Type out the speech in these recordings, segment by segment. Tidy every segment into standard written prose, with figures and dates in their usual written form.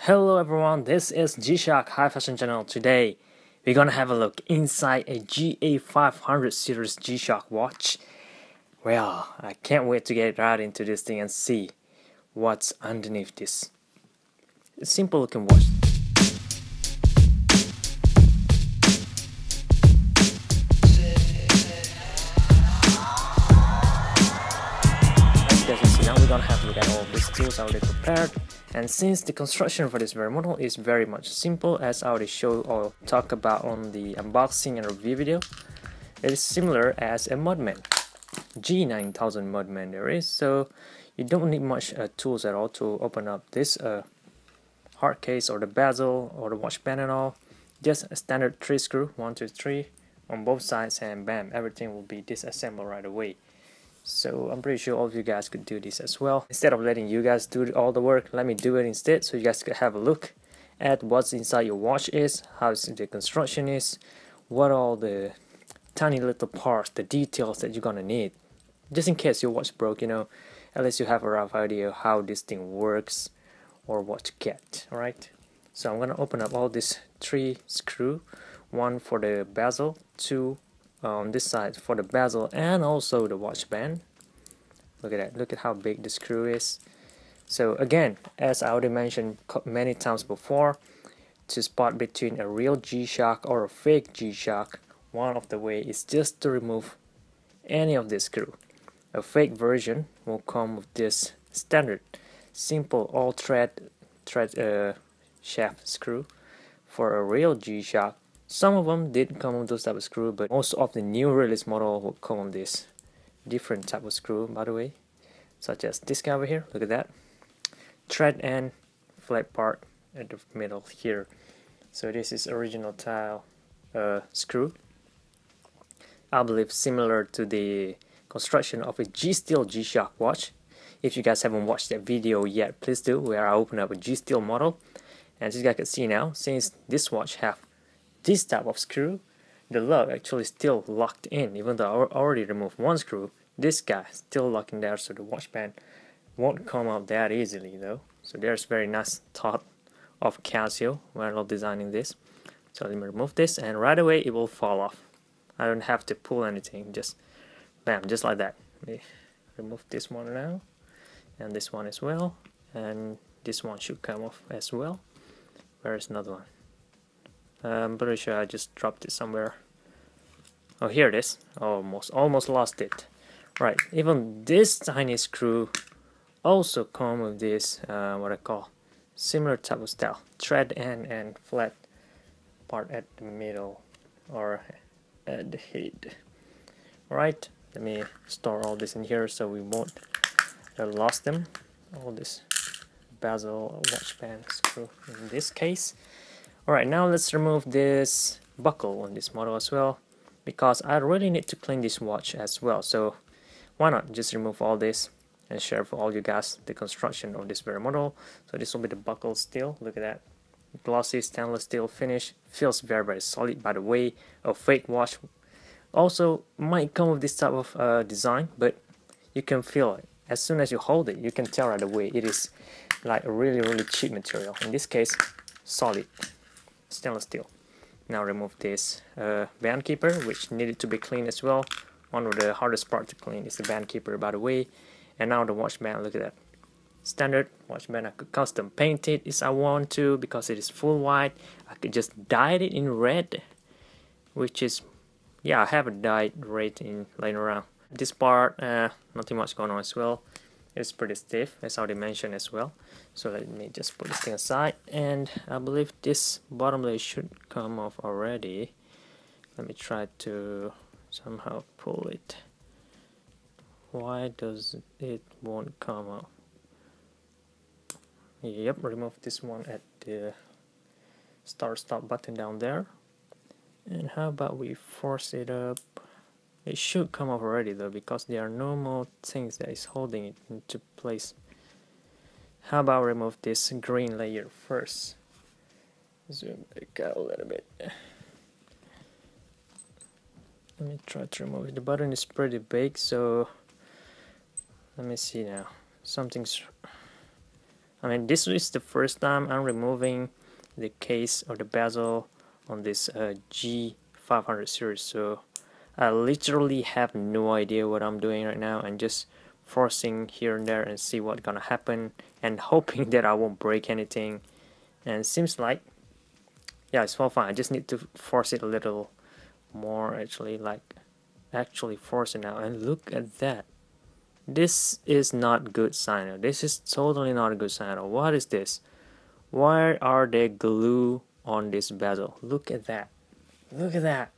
Hello everyone, this is G-Shock High Fashion Channel. Today we're gonna have a look inside a GA-500 series G-Shock watch. Well, I can't wait to get right into this thing and see what's underneath this simple looking watch. As you guys can see, now we're gonna have a look at all these tools already prepared. And since the construction for this very model is very much simple, as I already showed or talked about on the unboxing and review video, it is similar as a Mudman, G9000 Mudman there is, so you don't need much tools at all to open up this hard case or the bezel or the watch band and all. Just a standard 3 screw, 1, 2, 3 on both sides, and bam, everything will be disassembled right away. So I'm pretty sure all of you guys could do this as well. Instead of letting you guys do all the work, let me do it instead, so you guys could have a look at what's inside your watch is, how the construction is, what all the tiny little parts, the details that you're gonna need, just in case your watch broke, at least you have a rough idea how this thing works or what to get. Alright, so I'm gonna open up all these 3 screws, 1 for the bezel, 2 on this side for the bezel and also the watch band. Look at that, look at how big the screw is. So again, as I already mentioned many times before, to spot between a real G-Shock or a fake G-Shock, one of the way is just to remove any of this screw. A fake version will come with this standard simple all thread shaft screw. For a real G-Shock, some of them did come with those type of screw, but most of the new release model will come with this different type of screw, by the way, such as this guy over here. Look at that, thread and flat part at the middle here. So this is original style screw, I believe similar to the construction of a G-Steel G-Shock watch. If you guys haven't watched that video yet, please do, where I open up a G-Steel model. And as you guys can see now, since this watch have this type of screw, the lug actually still locked in. Even though I already removed 1 screw, this guy is still locking there, so the watch band won't come out that easily though. So there's very nice thought of Casio while designing this. So let me remove this, and right away it will fall off. I don't have to pull anything, just bam, just like that. Let me remove this one now, and this one as well, and this one should come off as well. Where is another one? I'm pretty sure I just dropped it somewhere. Oh, here it is. Almost lost it. Right, even this tiny screw also come with this what I call similar type of style, thread end and flat part at the middle or at the head. Alright, let me store all this in here so we won't lost them. All this bezel watch band screw in this case. Alright, now let's remove this buckle on this model as well, because I really need to clean this watch as well. So why not just remove all this and share for all you guys the construction of this very model. So this will be the buckle still. Look at that, glossy stainless steel finish, feels very solid. By the way, a fake watch also might come with this type of design, but you can feel it as soon as you hold it. You can tell right away it is like a really cheap material. In this case, solid stainless steel. Now remove this band keeper, which needed to be cleaned as well. One of the hardest part to clean is the band keeper, by the way. And now the watch band, look at that, standard watch band. I could custom paint it if I want to, because it is full white. I could just dye it in red, which is, yeah, I have a dyed red in laying around. This part, nothing much going on as well. It's pretty stiff, as I already mentioned as well. So let me just put this thing aside, and I believe this bottom layer should come off already. Let me try to somehow pull it. Why does it won't come out? Yep, remove this one at the start-stop button down there. And how about we force it up? It should come off already though, because there are no more things that is holding it into place. How about remove this green layer first? Zoom back out a little bit. Let me try to remove it. The button is pretty big, so let me see now. Something's I mean, this is the first time I'm removing the case or the bezel on this G-500 series, so I literally have no idea what I'm doing right now, and just forcing here and there and see what's gonna happen, and hoping that I won't break anything. And it seems like, yeah, it's all fine. I just need to force it a little more, actually, like actually force it now. And look at that. This is not good sign. This is totally not a good sign. What is this? Why are they glue on this bezel? Look at that. Look at that.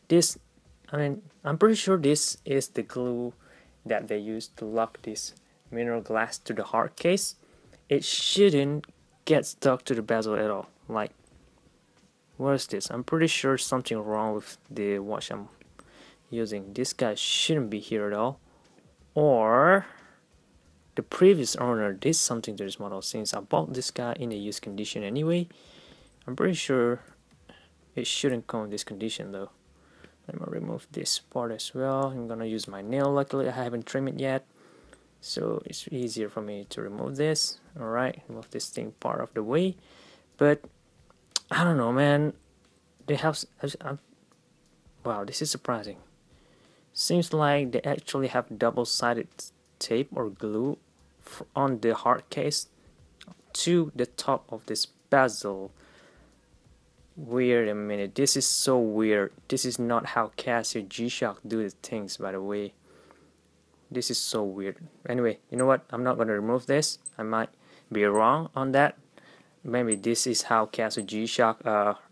This, I mean, I'm pretty sure this is the glue that they use to lock this mineral glass to the hard case. It shouldn't get stuck to the bezel at all. Like, what is this? I'm pretty sure something wrong with the watch I'm using. This guy shouldn't be here at all. Or the previous owner did something to this model, since I bought this guy in a used condition anyway. I'm pretty sure it shouldn't come in this condition though. Let me remove this part as well. I'm gonna use my nail. Luckily I haven't trimmed it yet, so it's easier for me to remove this. Alright, move this thing part of the way. But I don't know, man. They have wow, this is surprising. Seems like they actually have double-sided tape or glue on the hard case to the top of this bezel. Wait a minute, this is so weird. This is not how Casio G-Shock do the things, by the way. This is so weird. Anyway, you know what? I'm not going to remove this. I might be wrong on that. Maybe this is how Casio G-Shock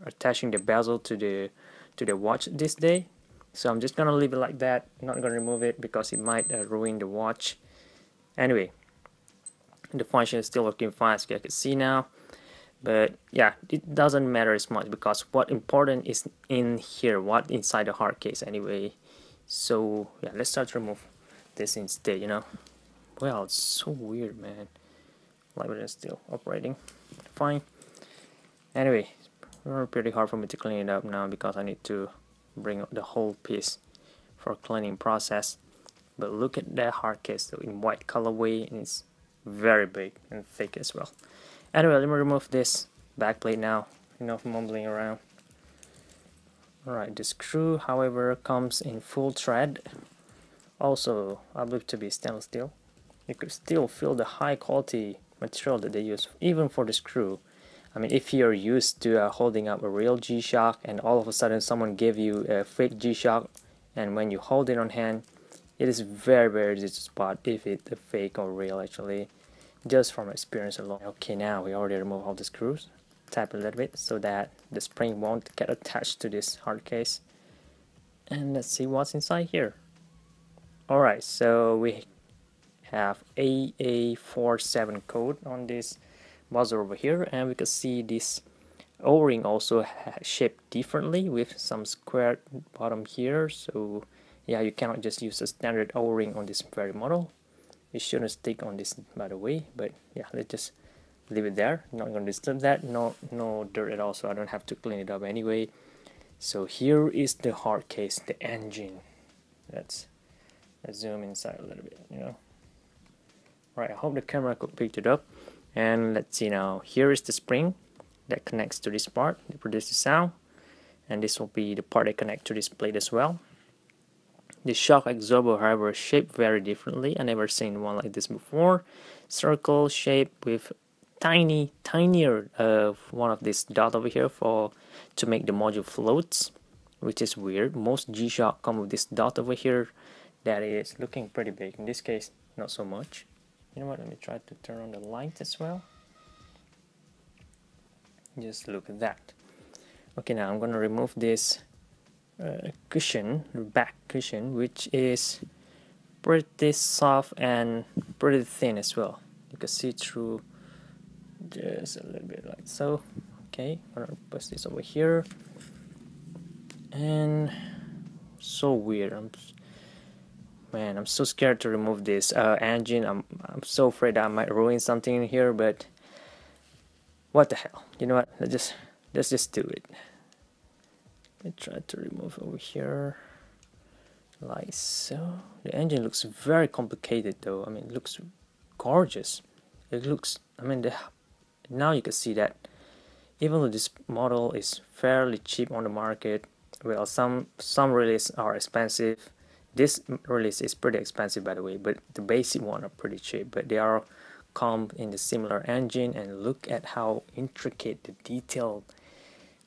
attaching the bezel to the watch this day. So I'm just gonna leave it like that. I'm not gonna remove it because it might ruin the watch. Anyway, the function is still working fine, as you can see now. But yeah, it doesn't matter as much because what important is in here, what inside the hard case anyway. So yeah, let's start to remove this instead, you know. Well, it's so weird, man. Library is still operating fine. Anyway, it's pretty hard for me to clean it up now because I need to bring up the whole piece for cleaning process. But look at that hard case though, in white colorway, and it's very big and thick as well. Anyway, let me remove this back plate now. Enough mumbling around. Alright, the screw, however, comes in full thread. Also, I believe to be stainless steel. You could still feel the high quality material that they use, even for the screw. I mean, if you're used to holding up a real G-Shock and all of a sudden someone gave you a fake G-Shock, and when you hold it on hand, it is very, very easy to spot if it's a fake or real, actually, just from experience alone. Okay, now we already removed all the screws. Tap a little bit so that the spring won't get attached to this hard case. And let's see what's inside here. Alright, so we have AA47 code on this buzzer over here, and we can see this O-ring also shaped differently with some square bottom here. So yeah, you cannot just use a standard O-ring on this very model. It shouldn't stick on this, by the way, but yeah, let's just leave it there. Not gonna disturb that. No dirt at all, so I don't have to clean it up anyway. So here is the hard case, the engine. Let's zoom inside a little bit, you know. Right, I hope the camera could pick it up. And let's see now, here is the spring that connects to this part that produces sound, and this will be the part that connects to this plate as well. The shock absorber, however, is shaped very differently. I never seen one like this before. Circle shape with tinier one of this dot over here to make the module floats, which is weird. Most G-Shock come with this dot over here that is looking pretty big. In this case, not so much. You know what, let me try to turn on the light as well. Just look at that. Okay, now I'm gonna remove this cushion, back cushion, which is pretty soft and pretty thin as well. You can see through just a little bit like so. Okay, I'm gonna push this over here. And so weird. I'm so scared to remove this engine. I'm so afraid I might ruin something in here, but what the hell? You know what? Let's just do it. Let me try to remove over here, like so. The engine looks very complicated, though. I mean, it looks gorgeous. it looks, I mean, now you can see that even though this model is fairly cheap on the market, well, some releases are expensive. This release is pretty expensive, by the way, but the basic one are pretty cheap, but they are come in the similar engine. And look at how intricate the detail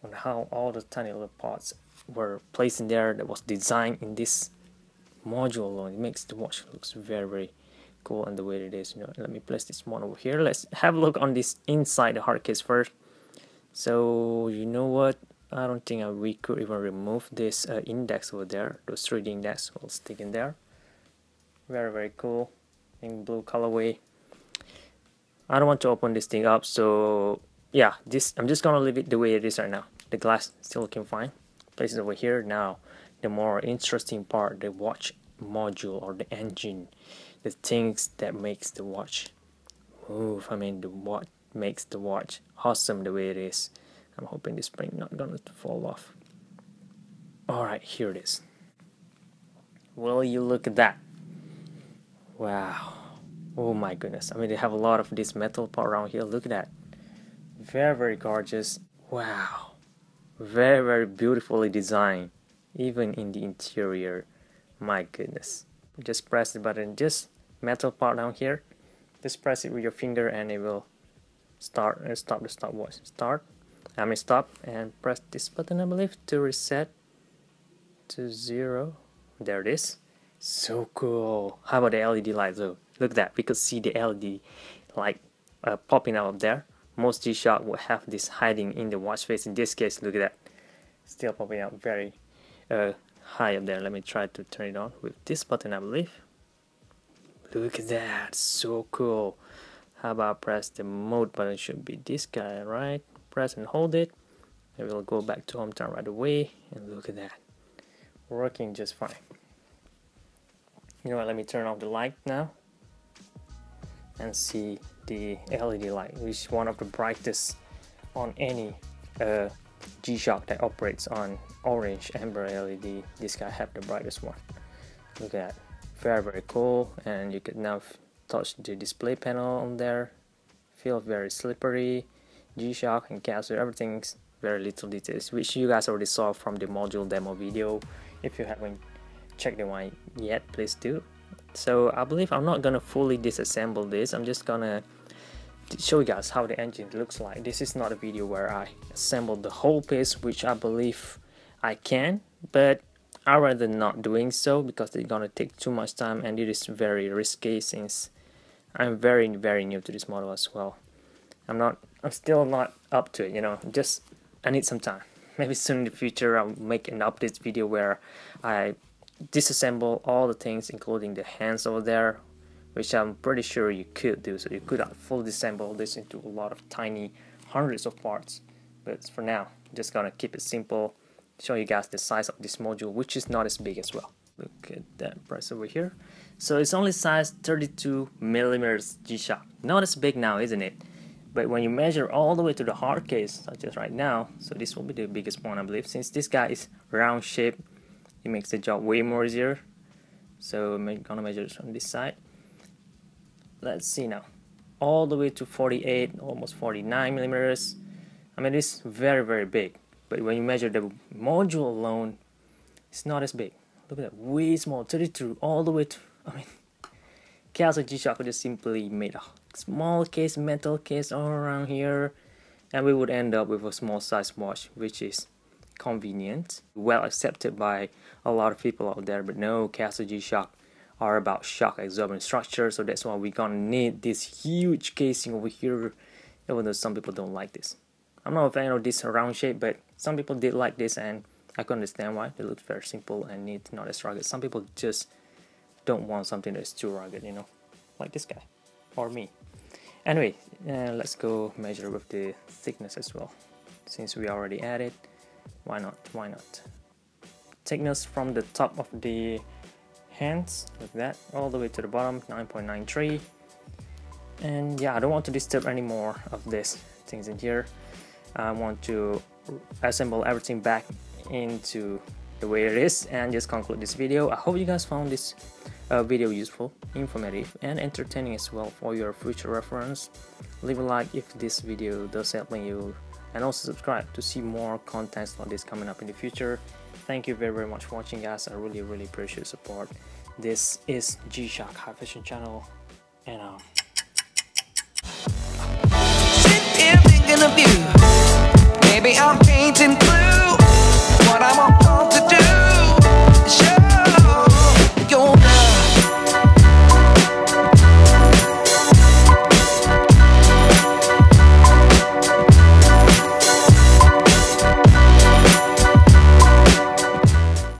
on how all the tiny little parts were placed in there that was designed in this module alone. It makes the watch looks very cool, and the way it is, you know. Let me place this one over here. Let's have a look on this inside the hard case first. So you know what, I don't think we could even remove this index over there. Those 3D index will stick in there. Very cool in blue colorway. I don't want to open this thing up, so yeah, I'm just gonna leave it the way it is right now. The glass still looking fine. Place it over here. Now the more interesting part, the watch module or the engine, the things that makes the watch move. I mean, what makes the watch awesome the way it is. I'm hoping this spring not gonna fall off. Alright, here it is. Will you look at that? Wow. Oh my goodness. I mean, they have a lot of this metal part around here. Look at that. Very gorgeous. Wow. Very beautifully designed. Even in the interior. My goodness. Just press the button. Just metal part down here. Just press it with your finger and it will start and stop the stopwatch. Stop, and press this button, I believe, to reset to 0. There it is. So cool. How about the LED light though? Look at that. We could see the LED light popping out of there. Most G-Shock will have this hiding in the watch face. In this case, look at that. Still popping out very high up there. Let me try to turn it on with this button, I believe. Look at that. So cool. How about press the mode button? Should be this guy, right? Press and hold it. It will go back to home time right away. And look at that. Working just fine. You know what? Let me turn off the light now. And see the LED light, which is one of the brightest on any G-Shock that operates on orange amber LED. This guy have the brightest one. Look at that. Very cool. And you can now touch the display panel on there. Feel very slippery. G-Shock and Casio, everything's very little details, which you guys already saw from the module demo video. If you haven't checked the one yet, please do. So I believe I'm not gonna fully disassemble this. I'm just gonna show you guys how the engine looks like. This is not a video where I assemble the whole piece, which I believe I can, but I'd rather not doing so because it's gonna take too much time and it is very risky since I'm very new to this model as well. I'm still not up to it, you know. Just I need some time. Maybe soon in the future I'll make an update video where I disassemble all the things, including the hands over there, which I'm pretty sure you could do. So you could fully disassemble this into a lot of tiny hundreds of parts. But for now, just gonna keep it simple. Show you guys the size of this module, which is not as big as well. Look at that price over here. So it's only size 32 millimeters G-Shock. Not as big now, isn't it? But when you measure all the way to the hard case, such as right now, so this will be the biggest one, I believe, since this guy is round shape, it makes the job way more easier. So I'm gonna measure it from this side. Let's see now, all the way to 48, almost 49 millimeters. I mean, it's very big. But when you measure the module alone, it's not as big. Look at that, way small, 32, all the way to, I mean, Casio G-Shock just simply made a small case, metal case all around here, and we would end up with a small size watch, which is convenient, well accepted by a lot of people out there. But no, Casio G-Shock are about shock absorbing structure, so that's why we're gonna need this huge casing over here, even though some people don't like this. I'm not a fan of this round shape, but some people did like this, and I can understand why. It looks very simple and neat, not as rugged. Some people just don't want something that's too rugged, you know, like this guy or me. Anyway, let's go measure with the thickness as well, since we already added. Why not? Thickness from the top of the hands, like that, all the way to the bottom, 9.93. And yeah, I don't want to disturb any more of these things in here. I want to assemble everything back into the way it is and just conclude this video. I hope you guys found this video useful, informative, and entertaining as well for your future reference. Leave a like if this video does help you, and also subscribe to see more contents like this coming up in the future. Thank you very much for watching, guys. I really appreciate your support. This is G-Shock High Fashion channel, and Sit here thinking of you. Maybe I'm painting